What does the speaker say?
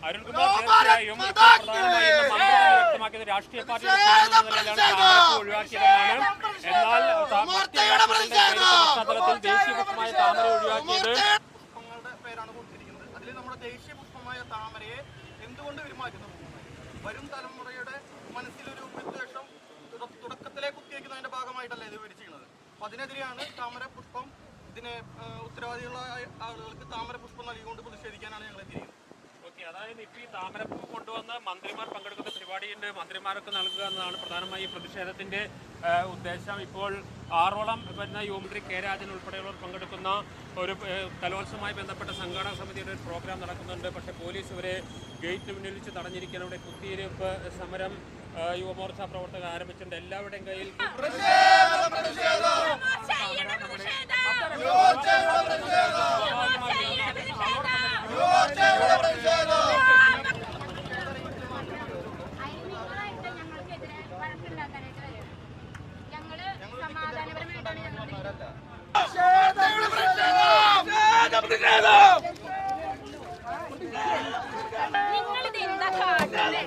അരുൺകുമാർ തീർച്ചയായും വ്യക്തമാക്കിയത് രാഷ്ട്രീയ പാർട്ടിയുടെ ഒഴിവാക്കിയതെന്നാണ്. എന്നാൽ പശ്ചാത്തലത്തിൽ ദേശീയ പുഷ്പമായ താമര ഒഴിവാക്കിയത് പേരാണ് കൊടുത്തിരിക്കുന്നത്. അതിൽ നമ്മുടെ ദേശീയ പുഷ്പമായ താമരയെ എന്തുകൊണ്ട് വിരുമാറ്റുന്നു? വരും തലമുറയുടെ മനസ്സിലൊരു വിദ്വേഷം തുടക്കത്തിലെ കുത്തിവെക്കുന്നതിന്റെ ഭാഗമായിട്ടല്ല ഇത് വിവരിച്ചിരിക്കുന്നത്. അപ്പൊ അതിനെതിരെയാണ് താമര പുഷ്പം ഇതിന് ഉത്തരവാദികളായ ആളുകൾക്ക് താമര പുഷ്പം നൽകിക്കൊണ്ട് പ്രതിഷേധിക്കാനാണ് ഞങ്ങൾ എത്തിയിരിക്കുന്നത്. അതായത് ഇപ്പോൾ ഈ താമരപ്പൂ കൊണ്ടുവന്ന് മന്ത്രിമാർ പങ്കെടുക്കുന്ന പരിപാടിയുണ്ട്, മന്ത്രിമാർക്ക് നൽകുക എന്നതാണ് പ്രധാനമായി ഈ പ്രതിഷേധത്തിന്റെ ഉദ്ദേശം. ഇപ്പോൾ 6ഓളം വരുന്ന യുവമന്ത്രി കെ രാജൻ ഉൾപ്പെടെയുള്ളവർ പങ്കെടുക്കുന്ന ഒരു കലോത്സവവുമായി ബന്ധപ്പെട്ട സംഘാടക സമിതിയുടെ ഒരു പ്രോഗ്രാം നടക്കുന്നുണ്ട്. പക്ഷേ പോലീസ് ഇവരെ ഗേറ്റിന് മുന്നിൽ വെച്ച് തടഞ്ഞിരിക്കുകയാണ്. ഇവിടെ കുത്തിയിരിപ്പ് സമരം യുവമോർച്ച പ്രവർത്തകർ ആരംഭിച്ചിട്ടുണ്ട്. എല്ലാവരുടെയും കയ്യിൽ നിങ്ങളിത് എന്താ കാട്ടുന്നത്?